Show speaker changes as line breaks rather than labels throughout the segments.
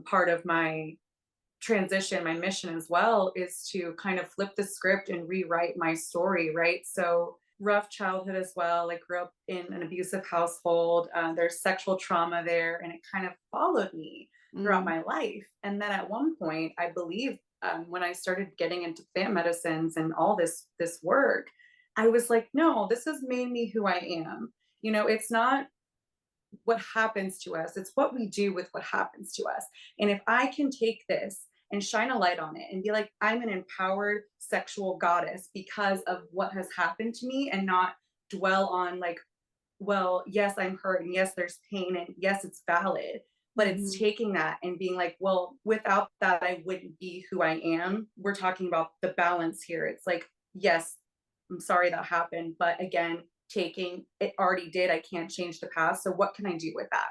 Part of my transition, my mission as well, is to kind of flip the script and rewrite my story, right? So, rough childhood as well. I grew up in an abusive household. There's sexual trauma there, and it kind of followed me throughout
Mm,
my life. And then at one point, I believe when I started getting into plant medicines and all this work, I was like, no, this has made me who I am. It's not what happens to us, it's what we do with what happens to us. And if I can take this and shine a light on it and be like, I'm an empowered sexual goddess because of what has happened to me, and not dwell on, like, well, yes, I'm hurt, and yes, there's pain, and yes, it's valid. But it's
mhm.
taking that and being like, well, without that, I wouldn't be who I am. We're talking about the balance here. It's like, yes, I'm sorry that happened. But again, taking it already did. I can't change the past. So what can I do with that?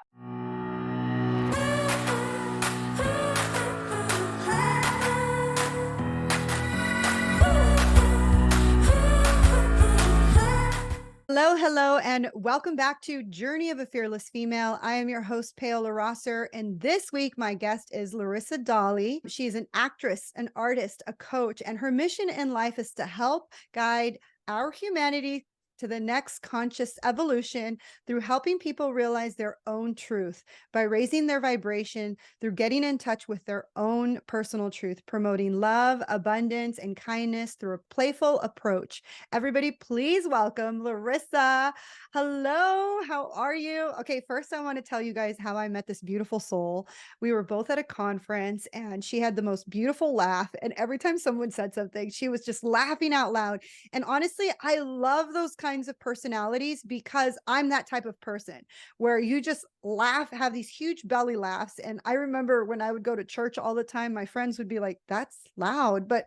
Hello, hello, and welcome back to Journey of a Fearless Female. I am your host, Paola Rosser, and this week my guest is Larissa Dali. She is an actress, an artist, a coach, and her mission in life is to help guide our humanity to the next conscious evolution through helping people realize their own truth by raising their vibration through getting in touch with their own personal truth, promoting love, abundance, and kindness through a playful approach. Everybody, please welcome Larissa. Hello, how are you? Okay, first, I want to tell you guys how I met this beautiful soul. We were both at a conference and she had the most beautiful laugh. And every time someone said something, she was just laughing out loud. And honestly, I love those kinds of personalities because I'm that type of person where you just laugh, have these huge belly laughs. And I remember when I would go to church all the time, my friends would be like, that's loud, but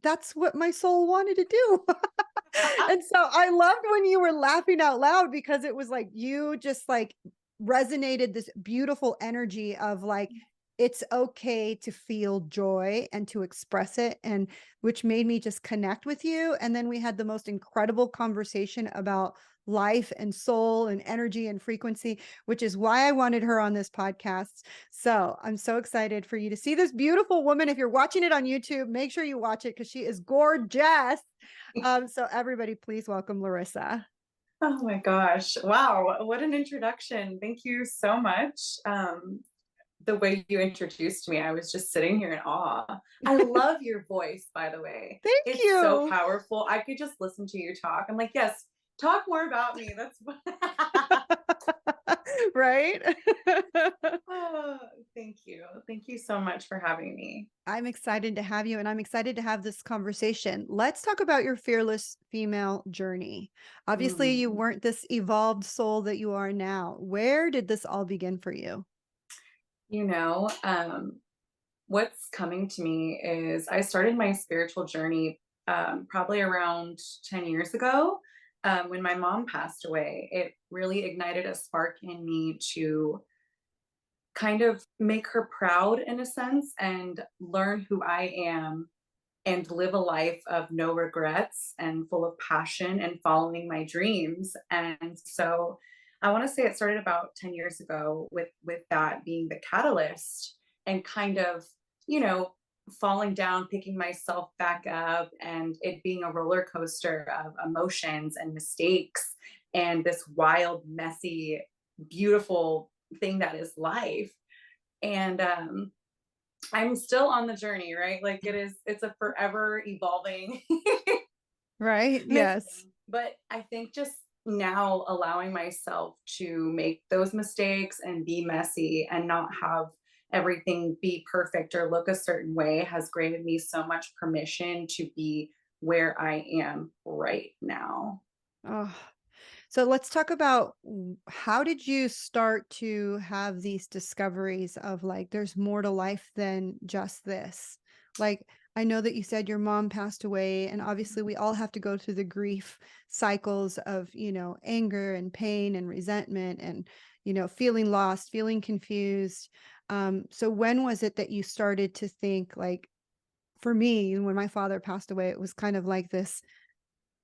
that's what my soul wanted to do. And so I loved when you were laughing out loud because it was like you just like resonated this beautiful energy of like it's okay to feel joy and to express it, and which made me just connect with you. And then we had the most incredible conversation about life and soul and energy and frequency, which is why I wanted her on this podcast. So I'm so excited for you to see this beautiful woman. If you're watching it on YouTube, make sure you watch it because she is gorgeous. So everybody, please welcome Larissa.
Oh my gosh. Wow. What an introduction. Thank you so much. The way you introduced me, I was just sitting here in awe. I love your voice, by the way.
Thank
It's so
you.
powerful. I could just listen to you talk. I'm like, yes, talk more about me. That's what.
Right?
Oh, thank you. Thank you so much for having me.
I'm excited to have you, and I'm excited to have this conversation. Let's talk about your fearless female journey. Obviously, you
Mm.
weren't this evolved soul that you are now. Where did this all begin for you?
You know, what's coming to me is I started my spiritual journey probably around 10 years ago when my mom passed away. It really ignited a spark in me to kind of make her proud in a sense and learn who I am and live a life of no regrets and full of passion and following my dreams. And so I want to say it started about 10 years ago with that being the catalyst, and kind of, you know, falling down, picking myself back up, and it being a roller coaster of emotions and mistakes and this wild, messy, beautiful thing that is life. And I'm still on the journey, right? Like it's a forever evolving
Right? Yes.
mission. But I think just now allowing myself to make those mistakes and be messy and not have everything be perfect or look a certain way has granted me so much permission to be where I am right now.
Oh, so let's talk about how did you start to have these discoveries of like there's more to life than just this? Like I know that you said your mom passed away, and obviously we all have to go through the grief cycles of, anger and pain and resentment and, feeling lost, feeling confused. So when was it that you started to think like, for me, when my father passed away, it was kind of like this,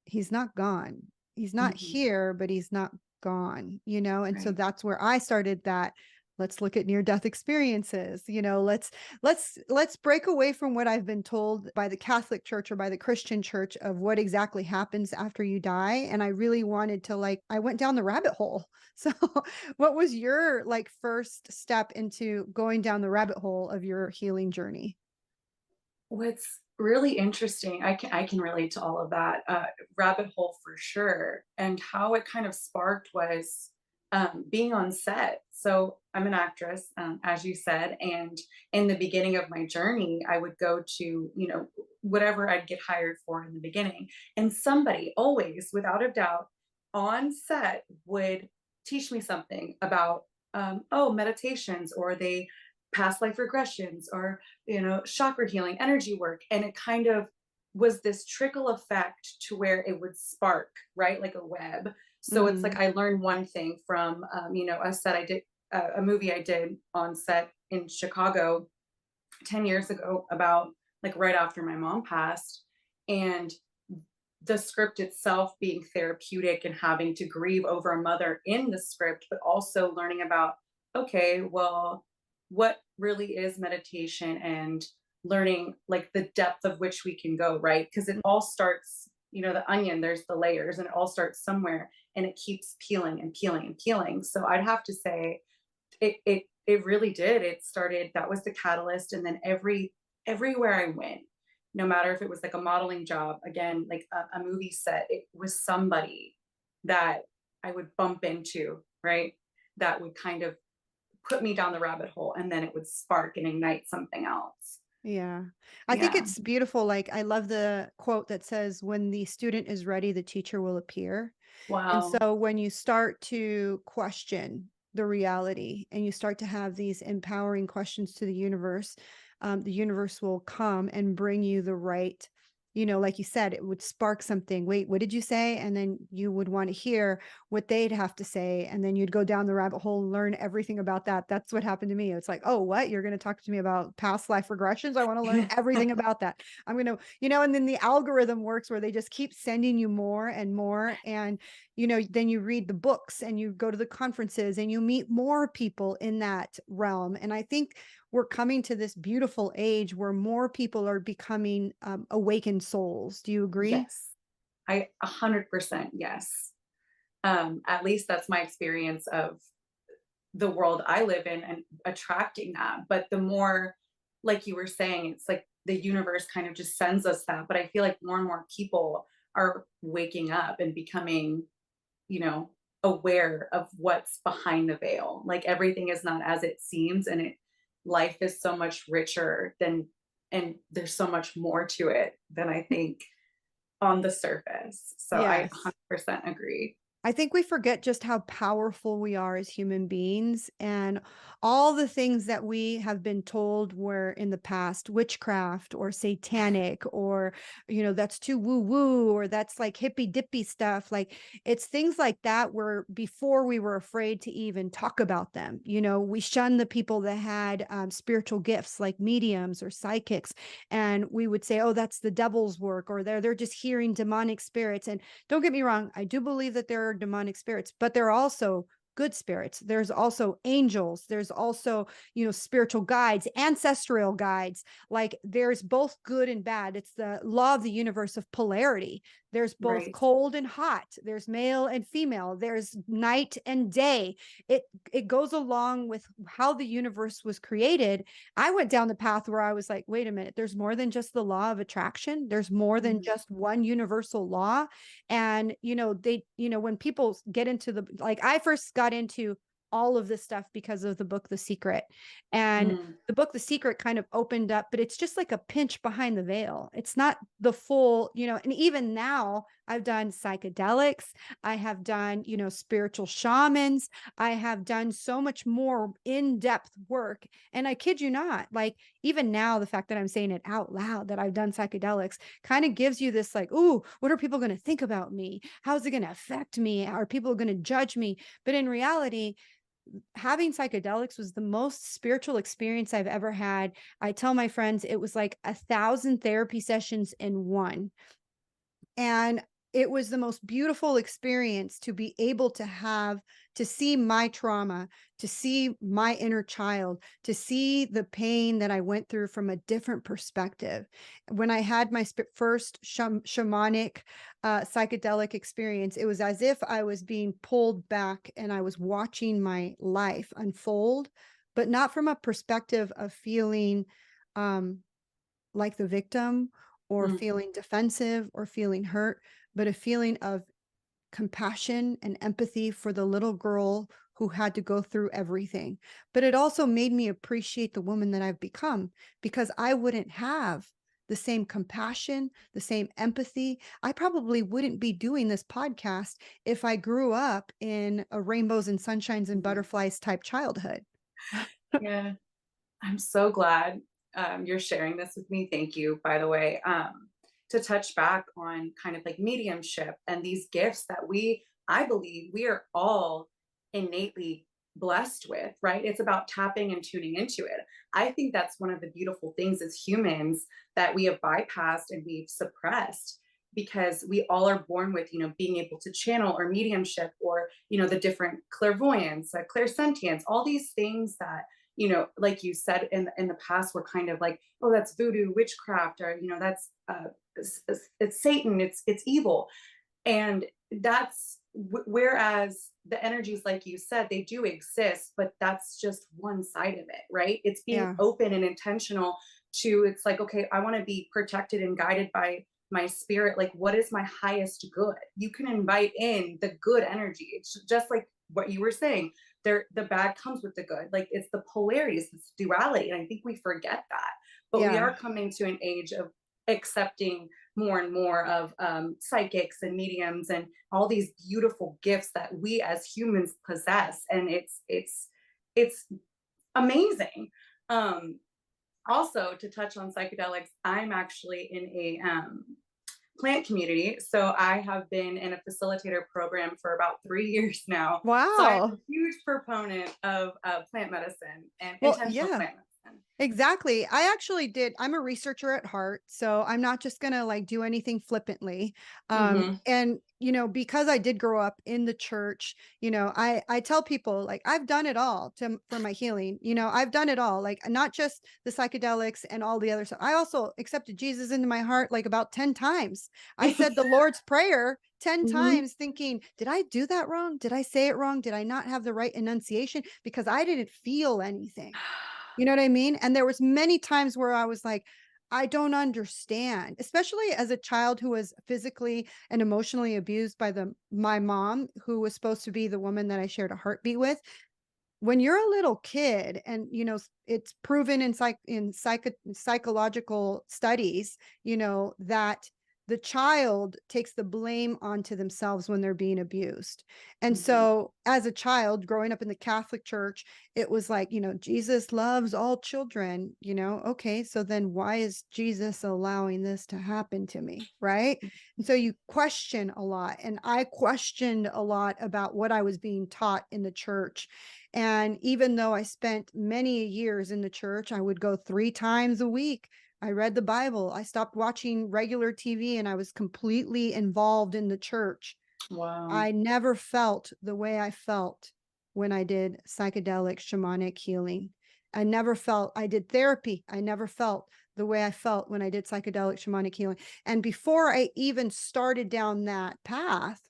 he's not gone. He's not
Mhm.
here, but he's not gone, and so
Right.
that's where I started that, let's look at near death experiences. Let's break away from what I've been told by the Catholic Church or by the Christian Church of what exactly happens after you die. And I really wanted to, like, I went down the rabbit hole. So what was your like first step into going down the rabbit hole of your healing journey?
What's really interesting, I can relate to all of that, rabbit hole for sure, and how it kind of sparked was, being on set. So I'm an actress, as you said, and in the beginning of my journey, I would go to, whatever I'd get hired for in the beginning, and somebody always, without a doubt, on set would teach me something about, oh, meditations, or they past life regressions, or chakra healing, energy work. And it kind of was this trickle effect to where it would spark, right? Like a web. So it's like
Mhm.
I learned one thing from, a set I did, a movie I did on set in Chicago 10 years ago about like right after my mom passed. And the script itself being therapeutic and having to grieve over a mother in the script, but also learning about, okay, well, what really is meditation, and learning like the depth of which we can go, right? Because it all starts, the onion, there's the layers, and it all starts somewhere, and it keeps peeling and peeling and peeling. So I'd have to say it really did. It started, that was the catalyst. And then everywhere I went, no matter if it was like a modeling job, again, like a movie set, it was somebody that I would bump into, right? That would kind of put me down the rabbit hole, and then it would spark and ignite something else.
Yeah. I think
Yeah.
it's beautiful. Like, I love the quote that says, when the student is ready, the teacher will appear. And
Wow.
so when you start to question the reality and you start to have these empowering questions to the universe will come and bring you the right, like you said, it would spark something. Wait, what did you say? And then you would want to hear what they'd have to say. And then you'd go down the rabbit hole and learn everything about that. That's what happened to me. It's like, oh, what? You're going to talk to me about past life regressions? I want to learn everything about that. I'm going to, and then the algorithm works where they just keep sending you more and more. And then you read the books and you go to the conferences and you meet more people in that realm. And I think we're coming to this beautiful age where more people are becoming awakened souls. Do you agree?
Yes. I 100% yes. At least that's my experience of the world I live in and attracting that. But the more, like you were saying, it's like the universe kind of just sends us that. But I feel like more and more people are waking up and becoming, you know, aware of what's behind the veil. Like everything is not as it seems, and life is so much richer than, and there's so much more to it than I think on the surface. So I
Yes.
100% agree.
I think we forget just how powerful we are as human beings, and all the things that we have been told were in the past witchcraft or satanic, or, that's too woo woo, or that's like hippy dippy stuff. Like, it's things like that where before we were afraid to even talk about them. We shunned the people that had spiritual gifts like mediums or psychics. And we would say, oh, that's the devil's work, or they're just hearing demonic spirits. And don't get me wrong, I do believe that there are demonic spirits, but there are also good spirits. There's also angels. There's also, spiritual guides, ancestral guides. Like, there's both good and bad. It's the law of the universe of polarity. There's both
Right.
cold and hot. There's male and female. There's night and day. It goes along with how the universe was created. I went down the path where I was like, wait a minute, there's more than just the law of attraction. There's more than
Mhm.
just one universal law. And, when people get into like, I first got into all of this stuff because of the book, The Secret. And
Mm.
the book, The Secret, kind of opened up, but it's just like a pinch behind the veil. It's not the full, and even now I've done psychedelics. I have done, spiritual shamans. I have done so much more in-depth work. And I kid you not, like, even now, the fact that I'm saying it out loud that I've done psychedelics kind of gives you this, like, ooh, what are people going to think about me? How's it going to affect me? Are people going to judge me? But in reality, having psychedelics was the most spiritual experience I've ever had. I tell my friends it was like 1,000 therapy sessions in one. And it was the most beautiful experience to be able to have to see my trauma, to see my inner child, to see the pain that I went through from a different perspective. When I had my first shamanic psychedelic experience, it was as if I was being pulled back and I was watching my life unfold, but not from a perspective of feeling um, like the victim or
Mm,
feeling defensive or feeling hurt, but a feeling of compassion and empathy for the little girl who had to go through everything. But it also made me appreciate the woman that I've become, because I wouldn't have the same compassion, the same empathy. I probably wouldn't be doing this podcast if I grew up in a rainbows and sunshines and
mhm.
butterflies type childhood.
Yeah. I'm so glad you're sharing this with me. Thank you, by the way. To touch back on kind of like mediumship and these gifts that I believe we are all innately blessed with, right? It's about tapping and tuning into it. I think that's one of the beautiful things as humans that we have bypassed and we've suppressed, because we all are born with, being able to channel or mediumship, or, the different clairvoyance, clairsentience, all these things that, like you said in the past, we're kind of like, oh, that's voodoo, witchcraft, or that's it's Satan, it's evil, and whereas the energies, like you said, they do exist, but that's just one side of it, right? It's being
Yeah.
open and intentional to, it's like, okay, I want to be protected and guided by my spirit. Like, what is my highest good? You can invite in the good energy. It's just like what you were saying. The bad comes with the good. Like, it's the polarities, it's duality. And I think we forget that. But we
Yeah.
are coming to an age of accepting more and more of psychics and mediums and all these beautiful gifts that we as humans possess, and it's amazing. um Also, to touch on psychedelics, I'm actually in a plant community, so I have been in a facilitator program for about 3 years now. So I'm a
Wow.
huge proponent of plant medicine and
Well,
intentional
yeah.
plant medicine.
Exactly. I actually did. I'm a researcher at heart, so I'm not just going to like do anything flippantly.
Hmm.
And because I did grow up in the church, I tell people like I've done it all for my healing. I've done it all, like not just the psychedelics and all the other stuff. I also accepted Jesus into my heart like about 10 times. I said the Lord's Prayer 10
Hmm.
times thinking, did I do that wrong? Did I say it wrong? Did I not have the right enunciation? Because I didn't feel anything. You know what I mean? And there was many times where I was like, I don't understand, especially as a child who was physically and emotionally abused by my mom, who was supposed to be the woman that I shared a heartbeat with. When you're a little kid, and it's proven in psychological studies, that the child takes the blame onto themselves when they're being abused. And
Hmm.
so as a child growing up in the Catholic Church, it was like, Jesus loves all children. Okay, so then why is Jesus allowing this to happen to me, right? And so you question a lot, and I questioned a lot about what I was being taught in the church. And even though I spent many years in the church, I would go 3 times a week. I read the Bible. I stopped watching regular TV and I was completely involved in the church.
Wow.
I never felt the way I felt when I did psychedelic shamanic healing. I did therapy. I never felt the way I felt when I did psychedelic shamanic healing. And before I even started down that path,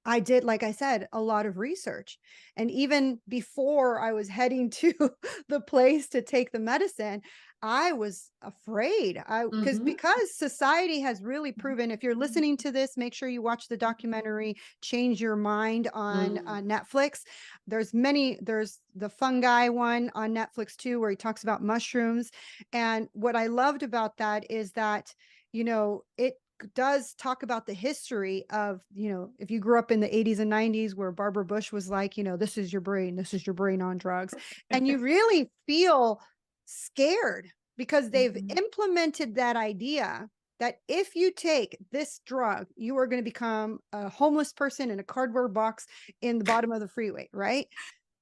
I did, like I said, a lot of research. And even before I was heading to the place to take the medicine, I was afraid. I
Hmm.
because society has really proven, if you're listening to this, make sure you watch the documentary Change Your Mind on
Mm.
Netflix. There's the fungi one on Netflix too, where he talks about mushrooms. And what I loved about that is that, it does talk about the history of, if you grew up in the 80s and 90s where Barbara Bush was like, this is your brain on drugs. And you really feel scared because they've
Mhm.
implemented that idea that if you take this drug, you are going to become a homeless person in a cardboard box in the bottom of the freeway, right?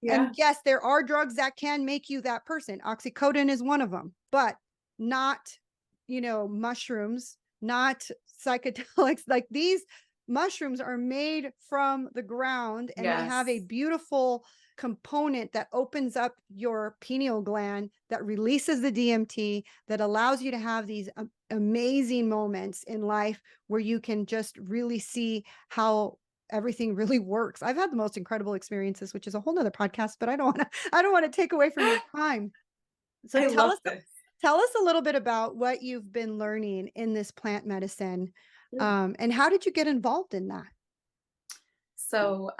And
Yeah.
yes, there are drugs that can make you that person. Oxycodone is one of them, but not, mushrooms, not psychedelics. Like these mushrooms are made from the ground and they have a
Yes.
beautiful component that opens up your pineal gland, that releases the DMT, that allows you to have these amazing moments in life where you can just really see how everything really works. I've had the most incredible experiences, which is a whole nother podcast, but I don't want to take away from your time. So
I love this.
tell us a little bit about what you've been learning in this plant medicine,
Yeah.
and how did you get involved in that?
So,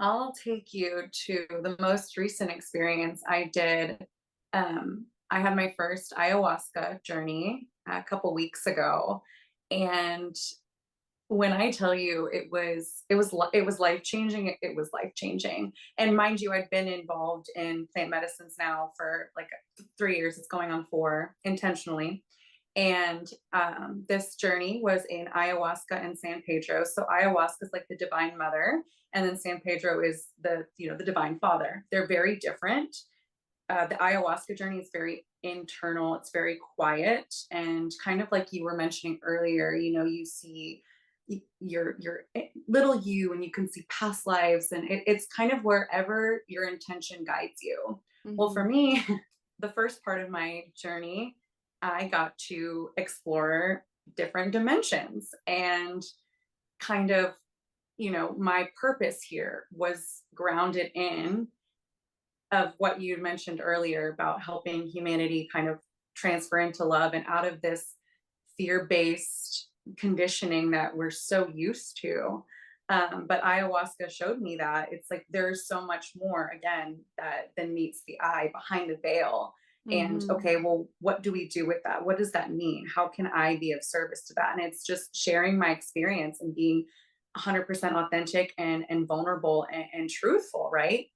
I'll take you to the most recent experience I did. I had my first ayahuasca journey a couple weeks ago, and when I tell you it was life changing, it was life changing. And mind you, I'd been involved in plant medicines now for like 3 years. It's going on 4 intentionally. And this journey was in ayahuasca and San Pedro. So ayahuasca is like the divine mother, and then San Pedro is the divine father. They're very different. The ayahuasca journey is very internal. It's very quiet, and kind of like you were mentioning earlier. You see your little you, and you can see past lives, and it's kind of wherever your intention guides you. Well, for
Mhm.
me, the first part of my journey, I got to explore different dimensions, and kind of, my purpose here was grounded in of what you mentioned earlier about helping humanity kind of transfer into love and out of this fear-based conditioning that we're so used to. But ayahuasca showed me that it's like there's so much more again that than meets the eye behind the veil. And
Mhm.
okay, well, what do we do with that? What does that mean? How can I be of service to that? And it's just sharing my experience and being 100% authentic and vulnerable and truthful, right?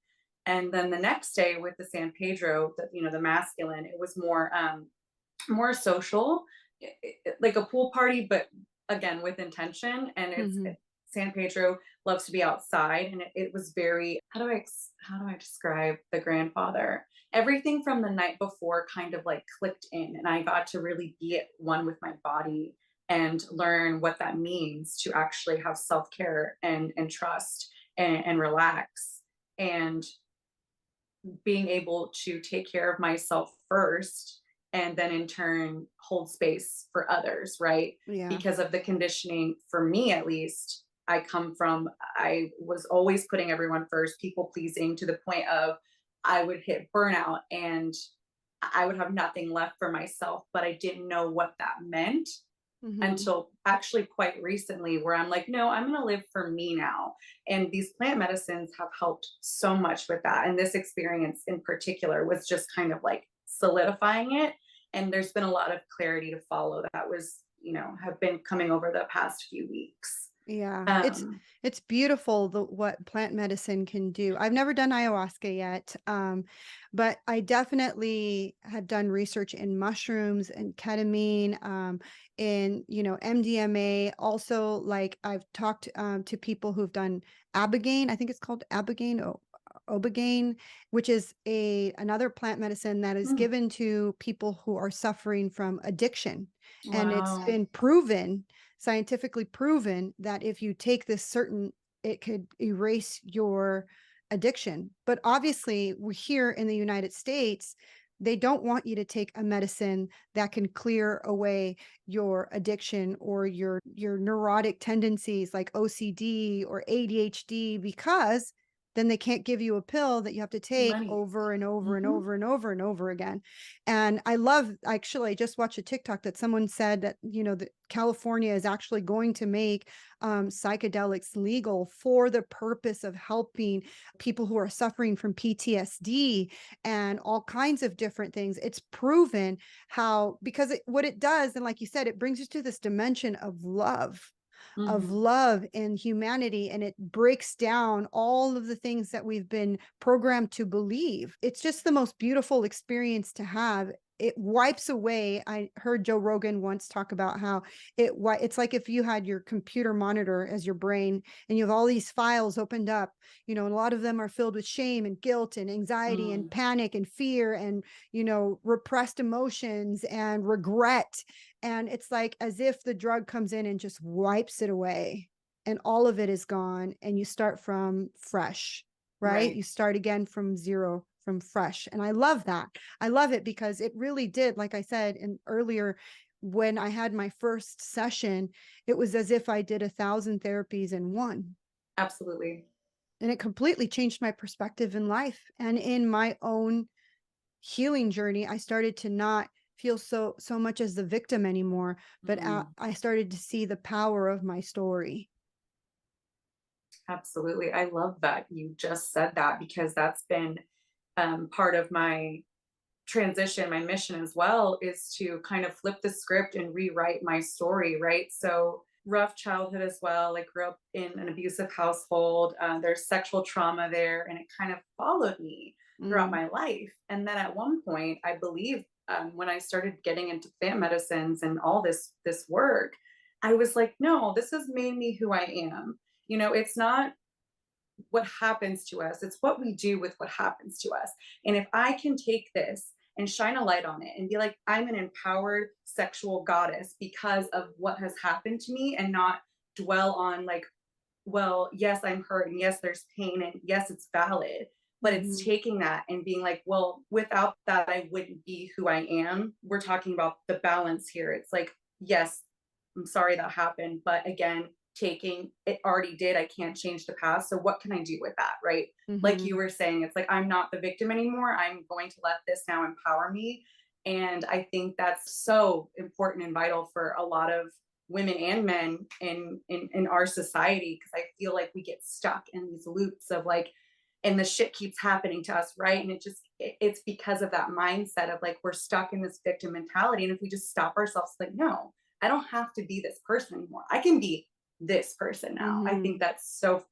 And then the next day with the San Pedro, the masculine, it was more social, like a pool party, but again with intention. And
Mhm.
San Pedro loves to be outside, and it was very, how do I describe the grandfather? Everything from the night before kind of like clicked in, and I got to really be at one with my body and learn what that means to actually have self care and trust and relax. And being able to take care of myself first, and then in turn hold space for others, right?
Yeah.
Because of the conditioning, for me at least, I was always putting everyone first, people pleasing to the point of I would hit burnout, and I would have nothing left for myself, but I didn't know what that meant
Mhm.
until actually quite recently, where I'm like, no, I'm going to live for me now. And these plant medicines have helped so much with that. And this experience in particular was just kind of like solidifying it. And there's been a lot of clarity to follow that was, have been coming over the past few weeks.
Yeah,
Um,
it's beautiful what plant medicine can do. I've never done ayahuasca yet, but I definitely have done research in mushrooms and ketamine, in MDMA. Also, like I've talked to people who've done ibogaine. I think it's called ibogaine or obogaine, which is a another plant medicine that is
mm,
given to people who are suffering from addiction, and it's
wow.
been proven, scientifically proven, that if you take this certain, it could erase your addiction. But obviously, we're here in the United States, they don't want you to take a medicine that can clear away your addiction or your neurotic tendencies like OCD or ADHD, because then they can't give you a pill that you have to take
Money.
over and over and
Hmm.
over and over and over again. And I love, actually, I just watched a TikTok that someone said that, that California is actually going to make psychedelics legal for the purpose of helping people who are suffering from PTSD and all kinds of different things. It's proven how, because what it does, and like you said, it brings us to this dimension of
Hmm.
love and humanity, and it breaks down all of the things that we've been programmed to believe. It's just the most beautiful experience to have. It wipes away, I heard Joe Rogan once talk about how it's like if you had your computer monitor as your brain and you have all these files opened up, and a lot of them are filled with shame and guilt and anxiety and
Mm,
panic and fear and repressed emotions and regret. And it's like as if the drug comes in and just wipes it away and all of it is gone and you start from fresh, right?
Right.
You start again from zero, from fresh. And I love that. I love it because it really did, like I said in earlier, when I had my first session, it was as if I did 1,000 therapies in one.
Absolutely.
And it completely changed my perspective in life and in my own healing journey. I started to not feel so much as the victim anymore, but
Mm,
I started to see the power of my story.
absolutely. I love that you just said that because that's been part of my transition, my mission as well, is to kind of flip the script and rewrite my story, right? So, rough childhood as well. I grew up in an abusive household. There's sexual trauma there, and it kind of followed me throughout
Mm,
my life. And then at one point, I believe when I started getting into plant medicines and all this work, I was like, no, this has made me who I am. It's not what happens to us, it's what we do with what happens to us. And if I can take this and shine a light on it and be like, I'm an empowered sexual goddess because of what has happened to me, and not dwell on, like, well, yes, I'm hurt, and yes, there's pain, and yes, it's valid. But it's
mhm,
taking that and being like, well, without that, I wouldn't be who I am. We're talking about the balance here. It's like, yes, I'm sorry that happened. But again, taking it already did. I can't change the past. So what can I do with that? Right. Like you
mhm,
were saying, it's like, I'm not the victim anymore. I'm going to let this now empower me. And I think that's so important and vital for a lot of women and men in our society, because I feel like we get stuck in these loops of like, and the shit keeps happening to us, right? And it's because of that mindset of like, we're stuck in this victim mentality. And if we just stop ourselves, like, no, I don't have to be this person anymore, I can be this person now. I
mhm.
think that's so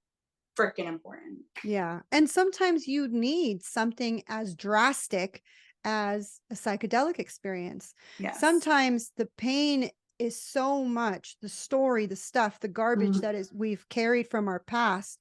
freaking important.
Yeah. And sometimes you need something as drastic as a psychedelic experience.
Yes.
Sometimes the pain is so much, the story, the stuff, the garbage
Mhm.
that is we've carried from our past.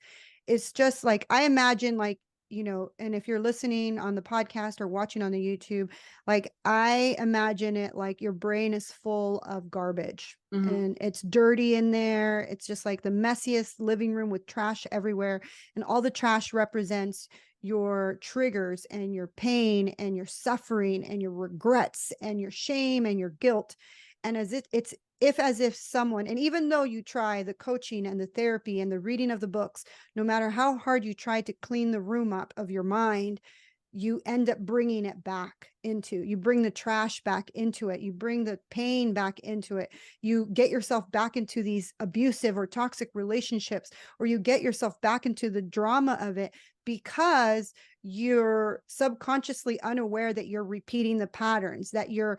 It's just like I imagine like, and if you're listening on the podcast or watching on the YouTube, like I imagine it like your brain is full of garbage
Mhm.
and it's dirty in there. It's just like the messiest living room with trash everywhere, and all the trash represents your triggers and your pain and your suffering and your regrets and your shame and your guilt. And it's if as if someone, and even though you try the coaching and the therapy and the reading of the books, no matter how hard you try to clean the room up of your mind, you end up bringing it back into, you bring the trash back into it, you bring the pain back into it, you get yourself back into these abusive or toxic relationships, or you get yourself back into the drama of it because you're subconsciously unaware that you're repeating the patterns, that you're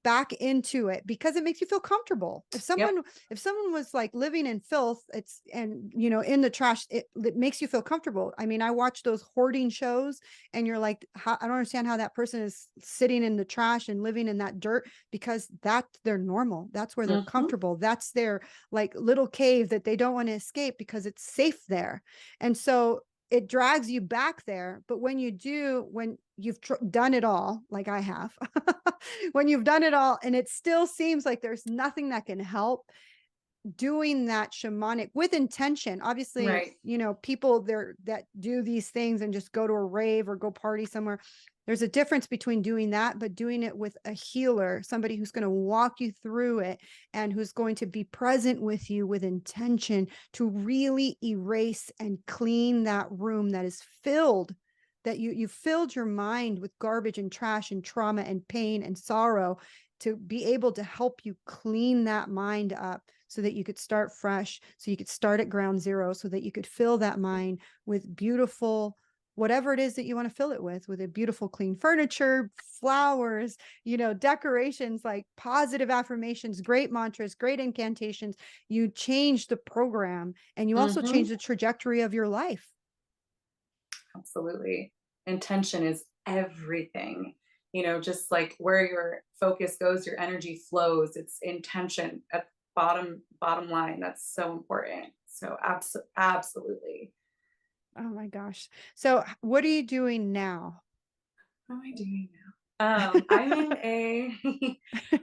back into it because it makes you feel comfortable. if
Yep.
someone if someone was like living in filth, it's, and in the trash, it makes you feel comfortable. I mean, I watch those hoarding shows and you're like, I don't understand how that person is sitting in the trash and living in that dirt, because that's their normal, that's where they're
Mhm.
comfortable, that's their like little cave that they don't want to escape because it's safe there. And so it drags you back there. But when you do, when you've done it all, like I have, when you've done it all and it still seems like there's nothing that can help, doing that shamanic with intention. Obviously,
Right.
people there that do these things and just go to a rave or go party somewhere. There's a difference between doing that, but doing it with a healer, somebody who's going to walk you through it and who's going to be present with you with intention to really erase and clean that room that is filled, that you filled your mind with garbage and trash and trauma and pain and sorrow, to be able to help you clean that mind up so that you could start fresh, so you could start at ground zero, so that you could fill that mind with beautiful, whatever it is that you want to fill it with a beautiful, clean furniture, flowers, decorations, like positive affirmations, great mantras, great incantations. You change the program and you also change
Mhm.
the trajectory of your life.
Absolutely. Intention is everything. Just like where your focus goes, your energy flows. It's intention at bottom line. That's so important. So absolutely.
Oh my gosh. So what are you doing now?
What am I doing now? I'm in a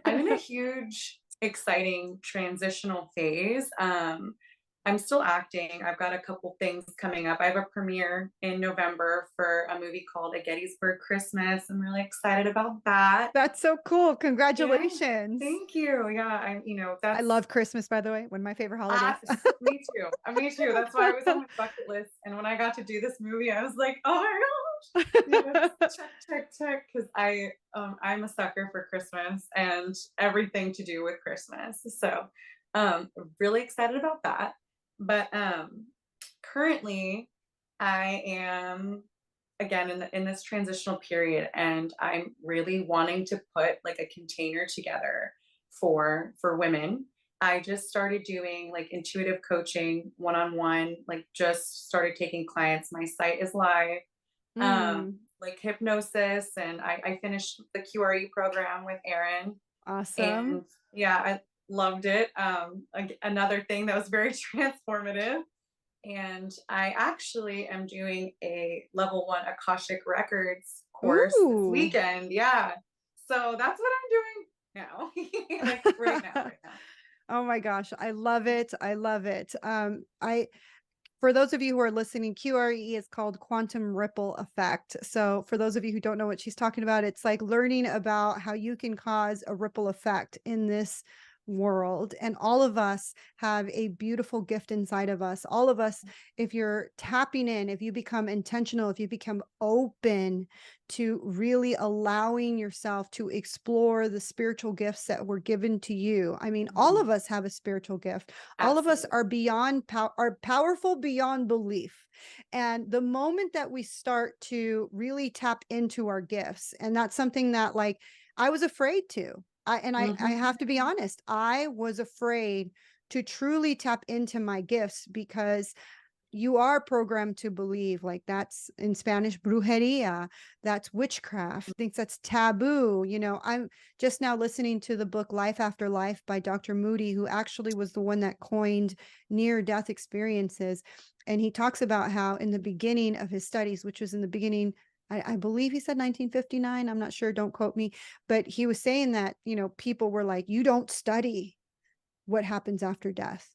I'm in a huge, exciting transitional phase. I'm still acting. I've got a couple things coming up. I have a premiere in November for a movie called A Gettysburg Christmas. I'm really excited about that.
That's so cool.
Yeah,
Congratulations.
thank you. Yeah,
I
that's
love Christmas, by the way, one of my favorite holidays.
me too. Me too. That's why it was on my bucket list. And when I got to do this movie, I was like, oh my gosh, yes, check, check, check. Because I'm a sucker for Christmas and everything to do with Christmas. So really excited about that. But currently I am again in this transitional period, and I'm really wanting to put like a container together for women. I just started doing like intuitive coaching one-on-one, like just started taking clients. My site is live,
Mm,
like hypnosis, and I finished the QRE program with Erin,
awesome.
and yeah, I loved it. Another thing that was very transformative, and I actually am doing a level one Akashic Records course this
Ooh.
weekend. Yeah. So that's what I'm doing now. Like right now, right now.
Oh my gosh, I love it. I love it. I For those of you who are listening, QRE is called quantum ripple effect. So, for those of you who don't know what she's talking about, it's like learning about how you can cause a ripple effect in this world. And all of us have a beautiful gift inside of us. All of us, if you're tapping in, if you become intentional, if you become open to really allowing yourself to explore the spiritual gifts that were given to you. I mean, all
Mhm.
of us have a spiritual gift. All of us
Absolutely.
are are powerful beyond belief. And the moment that we start to really tap into our gifts, and that's something that like I was afraid to. I
Hmm.
have to be honest, I was afraid to truly tap into my gifts because you are programmed to believe, like, that's in Spanish, brujeria, that's witchcraft, thinks that's taboo. I'm just now listening to the book Life After Life by Dr. Moody, who actually was the one that coined near death experiences. And he talks about how in the beginning of his studies, which was in the beginning, I believe he said 1959, I'm not sure, don't quote me, but he was saying that, people were like, you don't study what happens after death.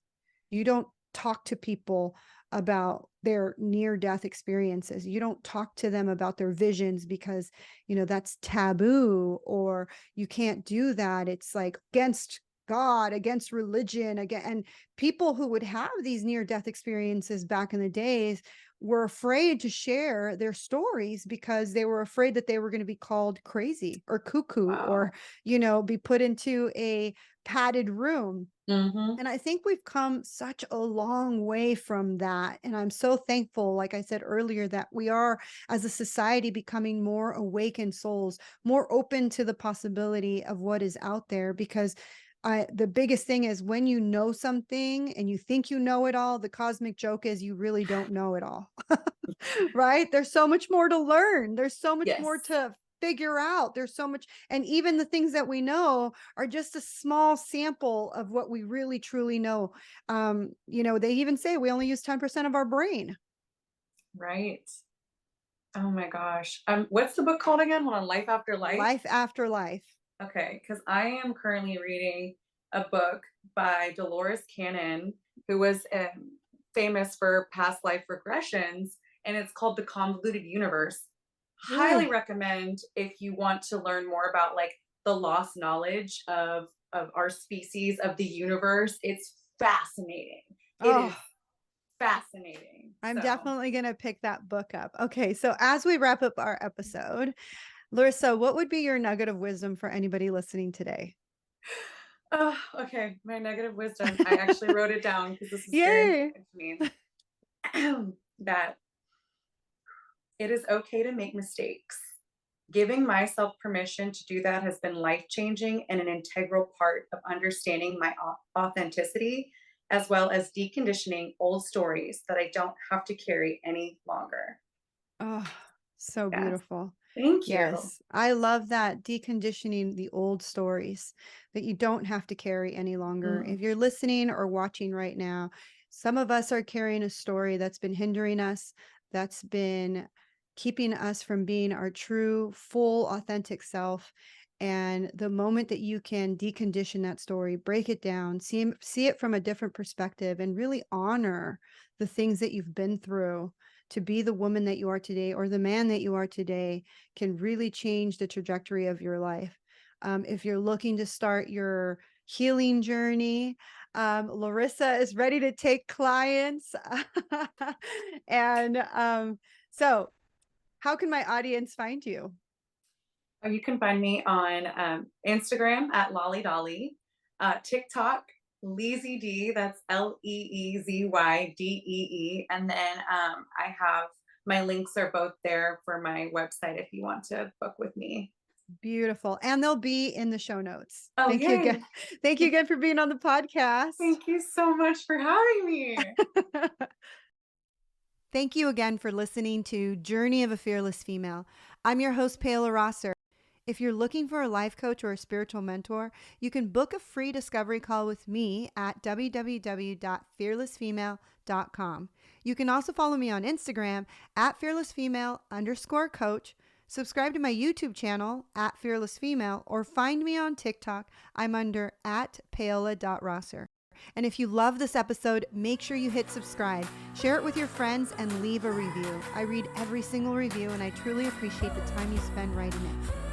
You don't talk to people about their near death experiences. You don't talk to them about their visions because, that's taboo, or you can't do that. It's like against God, against religion, again. And people who would have these near death experiences back in the days were afraid to share their stories because they were afraid that they were going to be called crazy or cuckoo, or,
Wow.
be put into a padded room.
Hmm.
And I think we've come such a long way from that. And I'm so thankful, like I said earlier, that we are, as a society, becoming more awakened souls, more open to the possibility of what is out there. Because the biggest thing is when you know something and you think you know it all, the cosmic joke is you really don't know it all. Right? There's so much more to learn. There's so much more
Yes.
to figure out. There's so much. And even the things that we know are just a small sample of what we really truly know. They even say we only use 10% of our brain.
Right. Oh my gosh. What's the book called again? Hold on. Life After Life.
Life after life.
Okay, because I am currently reading a book by Dolores Cannon, who was famous for past life regressions, and it's called The Convoluted Universe.
Ooh,
Highly recommend if you want to learn more about like the lost knowledge of our species, of the universe. It's fascinating. It is
oh,
fascinating.
I'm
So,
definitely going to pick that book up. Okay, so as we wrap up our episode, Larissa, what would be your nugget of wisdom for anybody listening today?
oh, okay. My negative wisdom. I actually wrote it down because this is very
Yay.
important to me. That it is okay to make mistakes. Giving myself permission to do that has been life changing and an integral part of understanding my authenticity, as well as deconditioning old stories that I don't have to carry any longer.
Oh, so
Yes.
beautiful.
Thank you.
Yes, I love that, deconditioning the old stories that you don't have to carry any longer.
Mm,
If you're listening or watching right now, some of us are carrying a story that's been hindering us, that's been keeping us from being our true, full, authentic self. And the moment that you can decondition that story, break it down, see it from a different perspective, and really honor the things that you've been through to be the woman that you are today or the man that you are today, can really change the trajectory of your life. If you're looking to start your healing journey, Larissa is ready to take clients. And so, how can my audience find you?
You can find me on Instagram at Lolly Dolly, TikTok, Leezy D, that's LeeZydee. And then I have my links are both there for my website if you want to book with me.
Beautiful. And they'll be in the show notes.
Oh,
Thank you again.
yay.
Thank you again for being on the podcast.
Thank you so much for having me.
Thank you again for listening to Journey of a Fearless Female. I'm your host, Paola Rosser. If you're looking for a life coach or a spiritual mentor, you can book a free discovery call with me at www.fearlessfemale.com. You can also follow me on Instagram at fearlessfemale_coach, subscribe to my YouTube channel at fearlessfemale, or find me on TikTok. I'm under at paola.rosser. And if you love this episode, make sure you hit subscribe, share it with your friends, and leave a review. I read every single review, and I truly appreciate the time you spend writing it.